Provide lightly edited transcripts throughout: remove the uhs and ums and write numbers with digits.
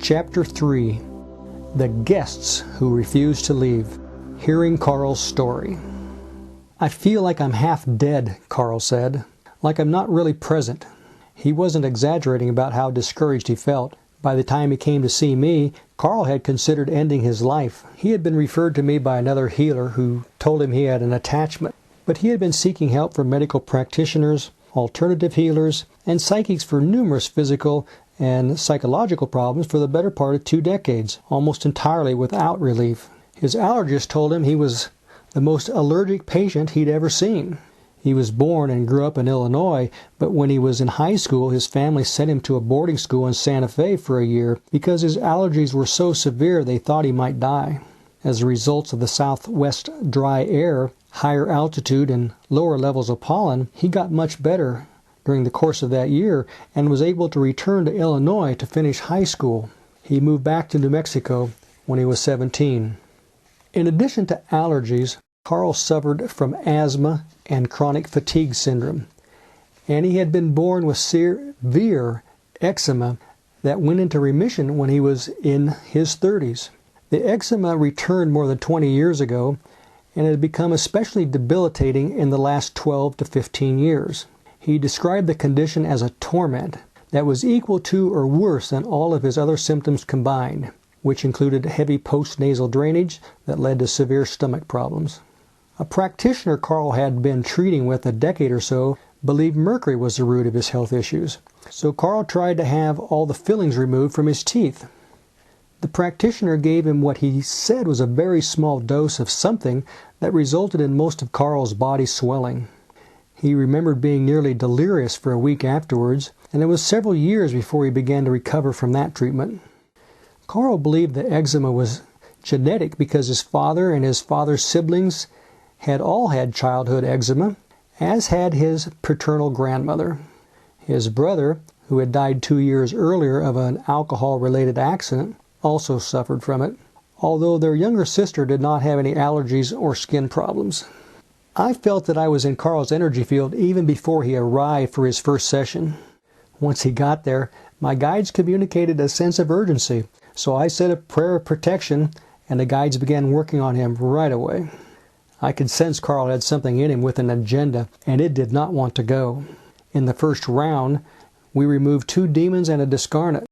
Chapter 3. The Guests Who Refuse to Leave. Hearing Carl's Story. "I feel like I'm half dead," Carl said. "Like I'm not really present." He wasn't exaggerating about how discouraged he felt. By the time he came to see me, Carl had considered ending his life. He had been referred to me by another healer who told him he had an attachment, but he had been seeking help from medical practitioners, alternative healers, and psychics for numerous physical and psychological problems for the better part of 2 decades, almost entirely without relief. His allergist told him he was the most allergic patient he'd ever seen. He was born and grew up in Illinois, but when he was in high school, his family sent him to a boarding school in Santa Fe for a year because his allergies were so severe they thought he might die. As a result of the southwest dry air, higher altitude, and lower levels of pollen, he got much better during the course of that year and was able to return to Illinois to finish high school. He moved back to New Mexico when he was 17. In addition to allergies, Carl suffered from asthma and chronic fatigue syndrome, and he had been born with severe eczema that went into remission when he was in his 30s. The eczema returned more than 20 years ago, and it had become especially debilitating in the last 12 to 15 years. He described the condition as a torment that was equal to or worse than all of his other symptoms combined, which included heavy post-nasal drainage that led to severe stomach problems. A practitioner Carl had been treating with a decade or so believed mercury was the root of his health issues, so Carl tried to have all the fillings removed from his teeth. The practitioner gave him what he said was a very small dose of something that resulted in most of Carl's body swelling. He remembered being nearly delirious for a week afterwards, and it was several years before he began to recover from that treatment. Carl believed the eczema was genetic because his father and his father's siblings had all had childhood eczema, as had his paternal grandmother. His brother, who had died 2 years earlier of an alcohol-related accident, also suffered from it, although their younger sister did not have any allergies or skin problems. I felt that I was in Carl's energy field even before he arrived for his first session. Once he got there, my guides communicated a sense of urgency, so I said a prayer of protection, and the guides began working on him right away. I could sense Carl had something in him with an agenda, and it did not want to go. In the first round, we removed 2 demons and a discarnate.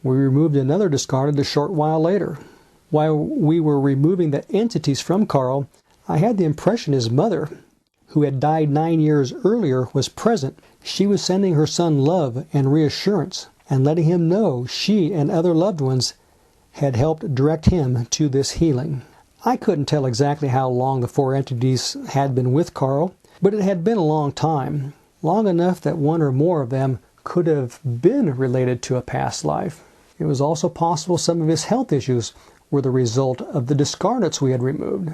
We removed another discarnate a short while later. While we were removing the entities from Carl, I had the impression his mother, who had died 9 years earlier, was present. She was sending her son love and reassurance, and letting him know she and other loved ones had helped direct him to this healing. I couldn't tell exactly how long the 4 entities had been with Carl, but it had been a long time, long enough that one or more of them could have been related to a past life. It was also possible some of his health issues were the result of the discarnates we had removed.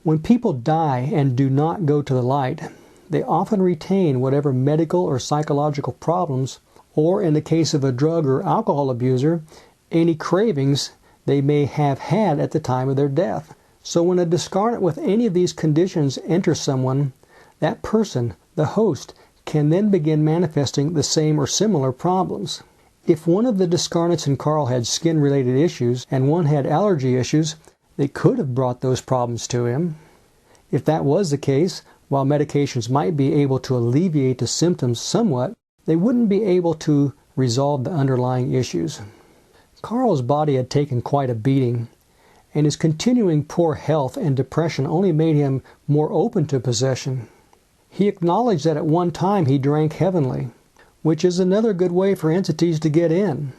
When people die and do not go to the light, they often retain whatever medical or psychological problems, or in the case of a drug or alcohol abuser, any cravings they may have had at the time of their death. So when a discarnate with any of these conditions enters someone, that person, the host, can then begin manifesting the same or similar problems. If one of the discarnates in Carl had skin-related issues and one had allergy issues, they could have brought those problems to him. If that was the case, while medications might be able to alleviate the symptoms somewhat, they wouldn't be able to resolve the underlying issues. Carl's body had taken quite a beating, and his continuing poor health and depression only made him more open to possession. He acknowledged that at one time he drank heavily, which is another good way for entities to get in.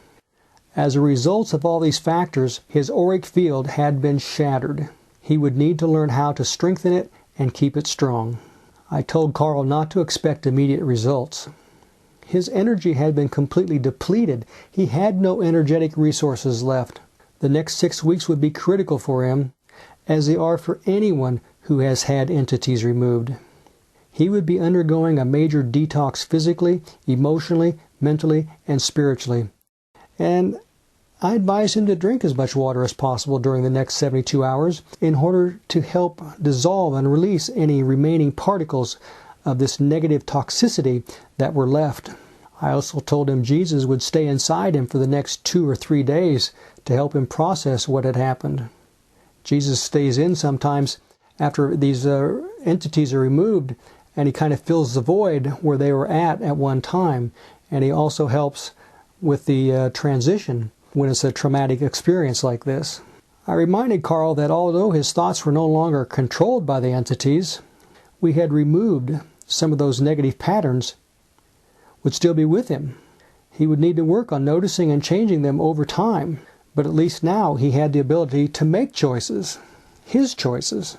As a result of all these factors, his auric field had been shattered. He would need to learn how to strengthen it and keep it strong. I told Carl not to expect immediate results. His energy had been completely depleted. He had no energetic resources left. The next 6 weeks would be critical for him, as they are for anyone who has had entities removed. He would be undergoing a major detox physically, emotionally, mentally, and spiritually. And I advised him to drink as much water as possible during the next 72 hours in order to help dissolve and release any remaining particles of this negative toxicity that were left. I also told him Jesus would stay inside him for the next 2 or 3 days to help him process what had happened. Jesus stays in sometimes after these entities are removed, and he kind of fills the void where they were at one time. And he also helps with the transition when it's a traumatic experience like this. I reminded Carl that although his thoughts were no longer controlled by the entities, we had removed some of those negative patterns would still be with him. He would need to work on noticing and changing them over time, but at least now he had the ability to make choices, his choices.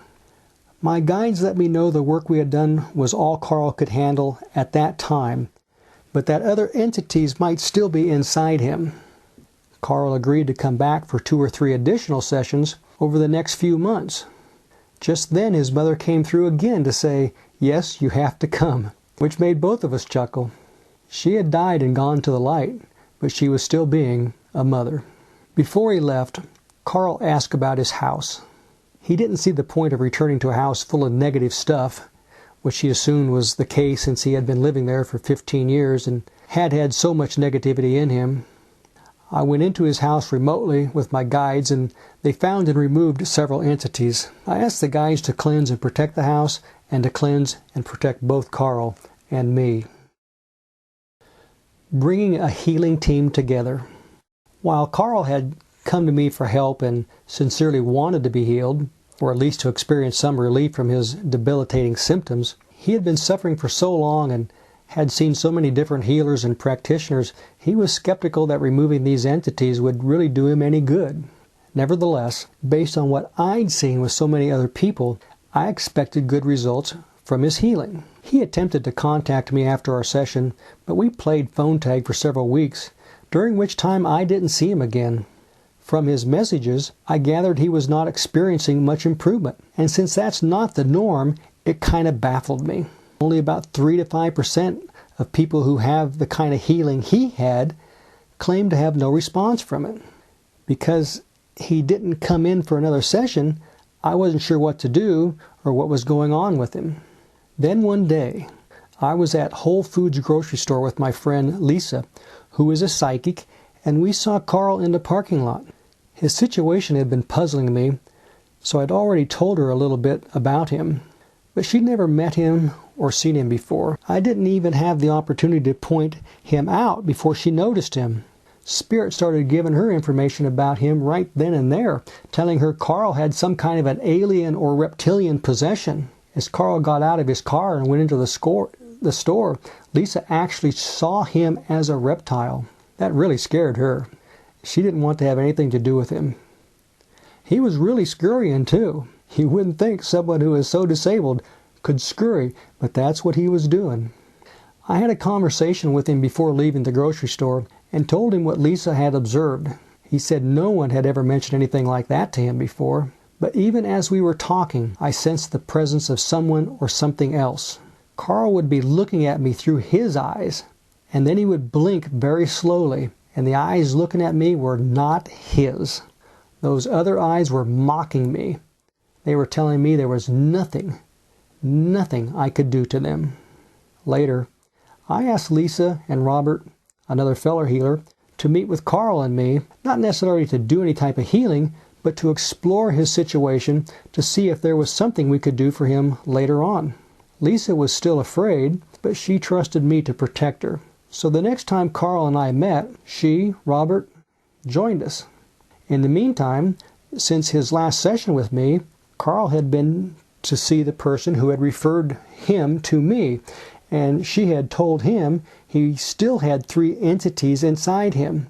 My guides let me know the work we had done was all Carl could handle at that time, but that other entities might still be inside him. Carl agreed to come back for 2 or 3 additional sessions over the next few months. Just then his mother came through again to say, "Yes, you have to come," which made both of us chuckle. She had died and gone to the light, but she was still being a mother. Before he left, Carl asked about his house. He didn't see the point of returning to a house full of negative stuff, which he assumed was the case since he had been living there for 15 years and had had so much negativity in him. I went into his house remotely with my guides, and they found and removed several entities. I asked the guides to cleanse and protect the house, and to cleanse and protect both Carl and me. Bringing a healing team together. While Carl had come to me for help and sincerely wanted to be healed, or at least to experience some relief from his debilitating symptoms, he had been suffering for so long and had seen so many different healers and practitioners, he was skeptical that removing these entities would really do him any good. Nevertheless, based on what I'd seen with so many other people, I expected good results from his healing. He attempted to contact me after our session, but we played phone tag for several weeks, during which time I didn't see him again. From his messages, I gathered he was not experiencing much improvement, and since that's not the norm, it kind of baffled me. Only about 3 to 5% of people who have the kind of healing he had claim to have no response from it. Because he didn't come in for another session, I wasn't sure what to do or what was going on with him. Then one day, I was at Whole Foods grocery store with my friend Lisa, who is a psychic, and we saw Carl in the parking lot. His situation had been puzzling me, so I'd already told her a little bit about him, but she'd never met him or seen him before. I didn't even have the opportunity to point him out before she noticed him. Spirit started giving her information about him right then and there, telling her Carl had some kind of an alien or reptilian possession. As Carl got out of his car and went into the store, Lisa actually saw him as a reptile. That really scared her. She didn't want to have anything to do with him. He was really scurrying too. You wouldn't think someone who is so disabled could scurry, but that's what he was doing. I had a conversation with him before leaving the grocery store and told him what Lisa had observed. He said no one had ever mentioned anything like that to him before. But even as we were talking, I sensed the presence of someone or something else. Carl would be looking at me through his eyes, and then he would blink very slowly, and the eyes looking at me were not his. Those other eyes were mocking me. They were telling me there was nothing I could do to them. Later, I asked Lisa and Robert, another fellow healer, to meet with Carl and me, not necessarily to do any type of healing, but to explore his situation to see if there was something we could do for him later on. Lisa was still afraid, but she trusted me to protect her. So the next time Carl and I met, she, Robert, joined us. In the meantime, since his last session with me, Carl had been to see the person who had referred him to me, and she had told him he still had 3 entities inside him.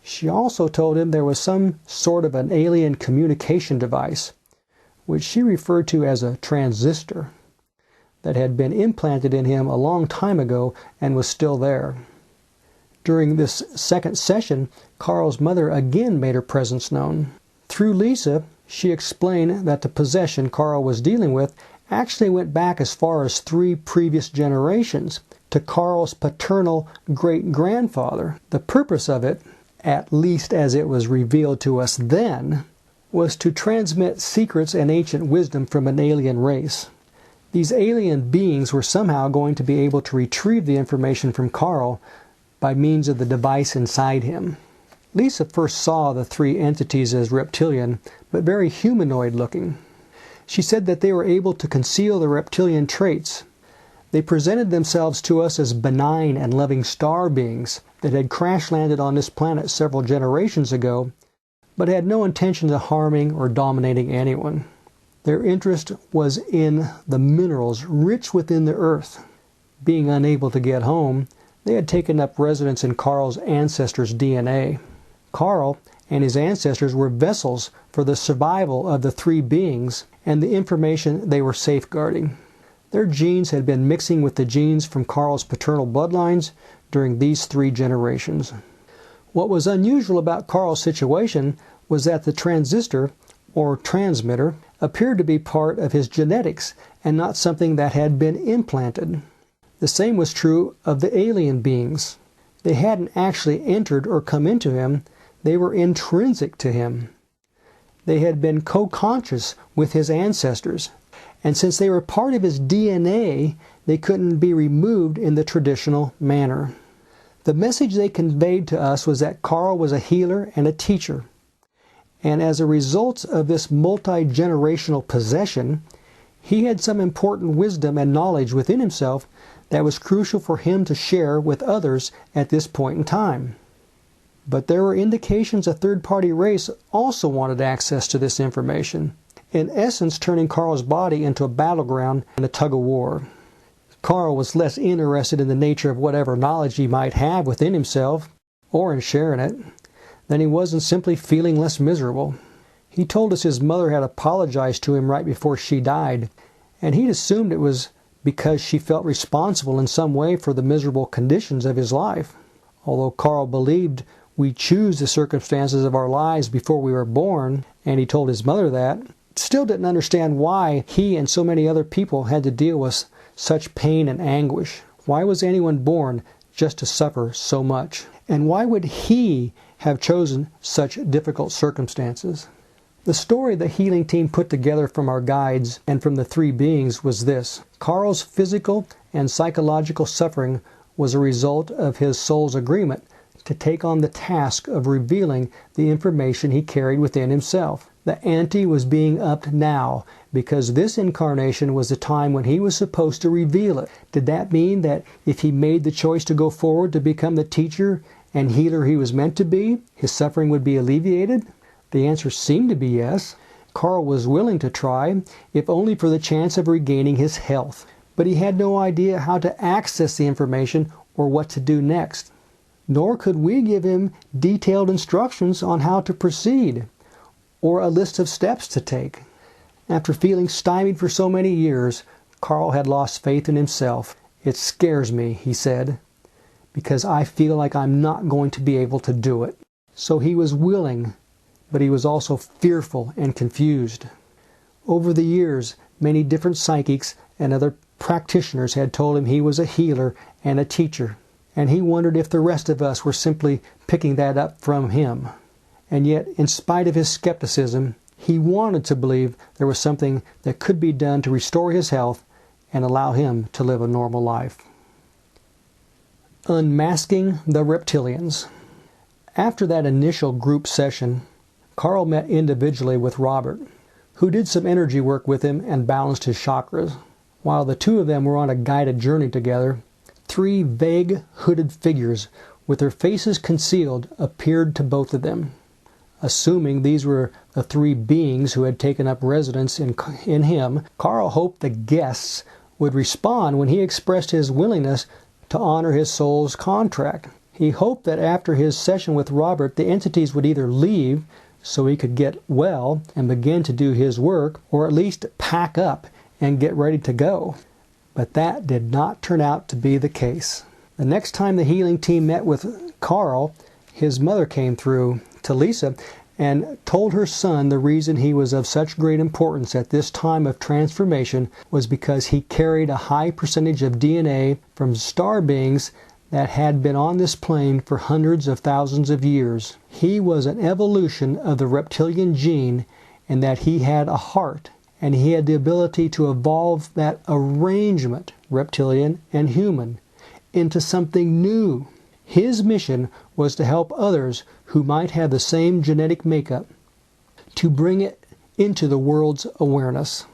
She also told him there was some sort of an alien communication device, which she referred to as a transistor, that had been implanted in him a long time ago and was still there. During this second session, Carl's mother again made her presence known. Through Lisa, she explained that the possession Carl was dealing with actually went back as far as 3 previous generations, to Carl's paternal great-grandfather. The purpose of it, at least as it was revealed to us then, was to transmit secrets and ancient wisdom from an alien race. These alien beings were somehow going to be able to retrieve the information from Carl by means of the device inside him. Lisa first saw the three entities as reptilian, but very humanoid looking. She said that they were able to conceal the reptilian traits. They presented themselves to us as benign and loving star beings that had crash-landed on this planet several generations ago, but had no intention of harming or dominating anyone. Their interest was in the minerals rich within the earth. Being unable to get home, they had taken up residence in Carl's ancestors' DNA. Carl and his ancestors were vessels for the survival of the three beings and the information they were safeguarding. Their genes had been mixing with the genes from Carl's paternal bloodlines during these 3 generations. What was unusual about Carl's situation was that the transistor, or transmitter, appeared to be part of his genetics and not something that had been implanted. The same was true of the alien beings. They hadn't actually entered or come into him, they were intrinsic to him. They had been co-conscious with his ancestors, and since they were part of his DNA, they couldn't be removed in the traditional manner. The message they conveyed to us was that Carl was a healer and a teacher. And as a result of this multi-generational possession, he had some important wisdom and knowledge within himself that was crucial for him to share with others at this point in time. But there were indications a third-party race also wanted access to this information, in essence turning Carl's body into a battleground and a tug-of-war. Carl was less interested in the nature of whatever knowledge he might have within himself, or in sharing it, than he was in simply feeling less miserable. He told us his mother had apologized to him right before she died, and he'd assumed it was because she felt responsible in some way for the miserable conditions of his life. Although Carl believed we choose the circumstances of our lives before we were born, and he told his mother that, still didn't understand why he and so many other people had to deal with such pain and anguish. Why was anyone born just to suffer so much? And why would he have chosen such difficult circumstances? The story the healing team put together from our guides and from the 3 beings was this. Carl's physical and psychological suffering was a result of his soul's agreement to take on the task of revealing the information he carried within himself. The ante was being upped now, because this incarnation was the time when he was supposed to reveal it. Did that mean that if he made the choice to go forward to become the teacher and healer he was meant to be, his suffering would be alleviated? The answer seemed to be yes. Carl was willing to try, if only for the chance of regaining his health. But he had no idea how to access the information or what to do next. Nor could we give him detailed instructions on how to proceed, or a list of steps to take. After feeling stymied for so many years, Carl had lost faith in himself. "It scares me," he said, "because I feel like I'm not going to be able to do it." So he was willing, but he was also fearful and confused. Over the years, many different psychics and other practitioners had told him he was a healer and a teacher, and he wondered if the rest of us were simply picking that up from him. And yet, in spite of his skepticism, he wanted to believe there was something that could be done to restore his health and allow him to live a normal life. Unmasking the Reptilians. After that initial group session, Carl met individually with Robert, who did some energy work with him and balanced his chakras. While the 2 of them were on a guided journey together, 3 vague, hooded figures with their faces concealed appeared to both of them. Assuming these were the 3 beings who had taken up residence in him, Carl hoped the guests would respond when he expressed his willingness to honor his soul's contract. He hoped that after his session with Robert, the entities would either leave so he could get well and begin to do his work, or at least pack up and get ready to go. But that did not turn out to be the case. The next time the healing team met with Carl, his mother came through to Lisa and told her son the reason he was of such great importance at this time of transformation was because he carried a high percentage of DNA from star beings that had been on this plane for hundreds of thousands of years. He was an evolution of the reptilian gene, and that he had a heart and he had the ability to evolve that arrangement, reptilian and human, into something new. His mission was to help others who might have the same genetic makeup, to bring it into the world's awareness.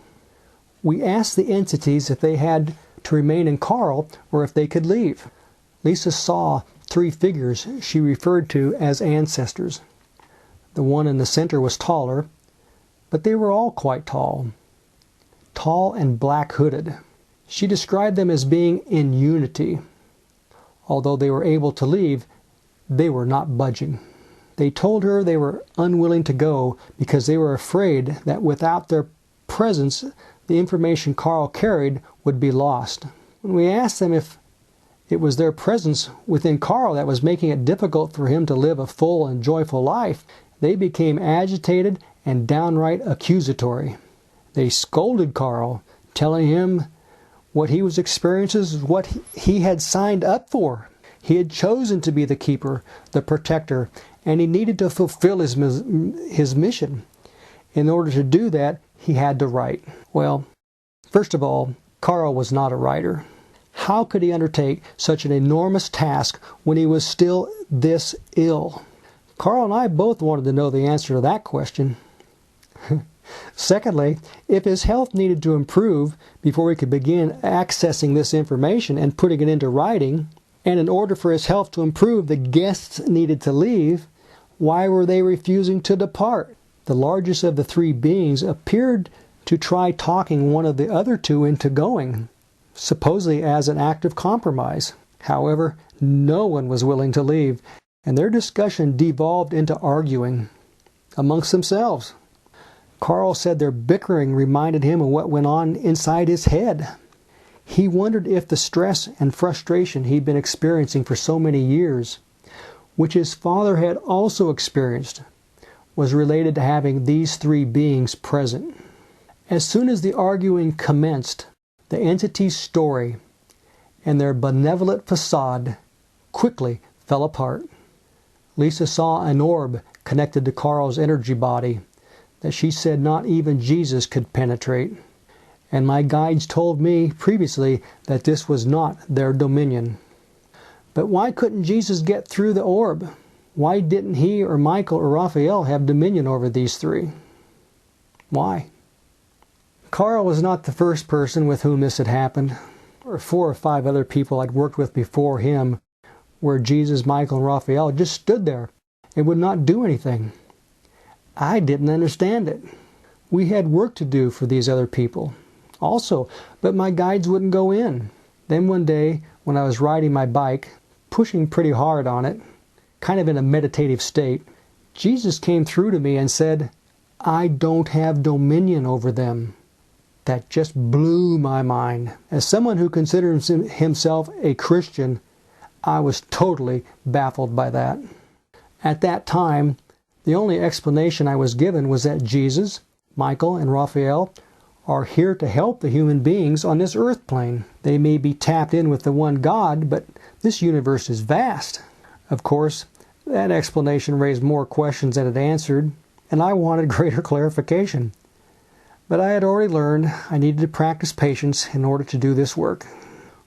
We asked the entities if they had to remain in Carl or if they could leave. Lisa saw 3 figures she referred to as ancestors. The one in the center was taller, but they were all quite tall. Tall and black-hooded. She described them as being in unity. Although they were able to leave, they were not budging. They told her they were unwilling to go because they were afraid that without their presence, the information Carl carried would be lost. When we asked them if it was their presence within Carl that was making it difficult for him to live a full and joyful life, they became agitated and downright accusatory. They scolded Carl, telling him what he was experiencing was what he had signed up for. He had chosen to be the keeper, the protector, and he needed to fulfill his mission. In order to do that, he had to write. Well, first of all, Carl was not a writer. How could he undertake such an enormous task when he was still this ill? Carl and I both wanted to know the answer to that question. Secondly, if his health needed to improve before he could begin accessing this information and putting it into writing, and in order for his health to improve, the guests needed to leave, why were they refusing to depart? The largest of the 3 beings appeared to try talking one of the other 2 into going, supposedly as an act of compromise. However, no one was willing to leave, and their discussion devolved into arguing amongst themselves. Carl said their bickering reminded him of what went on inside his head. He wondered if the stress and frustration he'd been experiencing for so many years, which his father had also experienced, was related to having these 3 beings present. As soon as the arguing commenced, the entity's story and their benevolent facade quickly fell apart. Lisa saw an orb connected to Carl's energy body that she said not even Jesus could penetrate. And my guides told me previously that this was not their dominion. But why couldn't Jesus get through the orb? Why didn't he or Michael or Raphael have dominion over these 3? Why? Carl was not the first person with whom this had happened. There were 4 or 5 other people I'd worked with before him, where Jesus, Michael, and Raphael just stood there and would not do anything. I didn't understand it. We had work to do for these other people also, but my guides wouldn't go in. Then one day, when I was riding my bike, pushing pretty hard on it, kind of in a meditative state, Jesus came through to me and said, "I don't have dominion over them." That just blew my mind. As someone who considers himself a Christian, I was totally baffled by that. At that time, the only explanation I was given was that Jesus, Michael, and Raphael are here to help the human beings on this earth plane. They may be tapped in with the one God, but this universe is vast. Of course, that explanation raised more questions than it answered, and I wanted greater clarification. But I had already learned I needed to practice patience in order to do this work.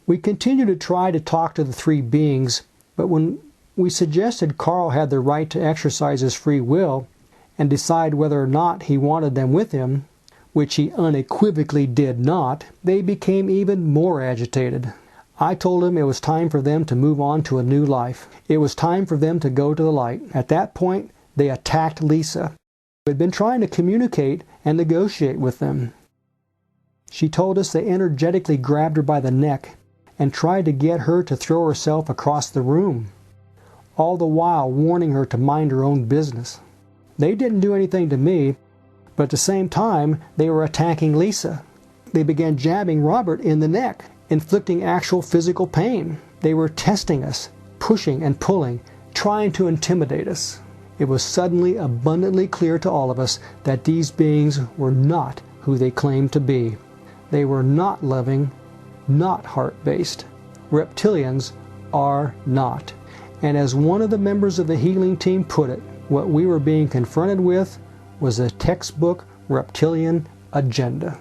We continued to try to talk to the 3 beings, but when we suggested Carl had the right to exercise his free will and decide whether or not he wanted them with him, which he unequivocally did not, they became even more agitated. I told him it was time for them to move on to a new life. It was time for them to go to the light. At that point, they attacked Lisa, who had been trying to communicate and negotiate with them. She told us they energetically grabbed her by the neck and tried to get her to throw herself across the room, all the while warning her to mind her own business. They didn't do anything to me, but at the same time, they were attacking Lisa. They began jabbing Robert in the neck, inflicting actual physical pain. They were testing us, pushing and pulling, trying to intimidate us. It was suddenly abundantly clear to all of us that these beings were not who they claimed to be. They were not loving, not heart-based. Reptilians are not. And as one of the members of the healing team put it, what we were being confronted with was a textbook reptilian agenda.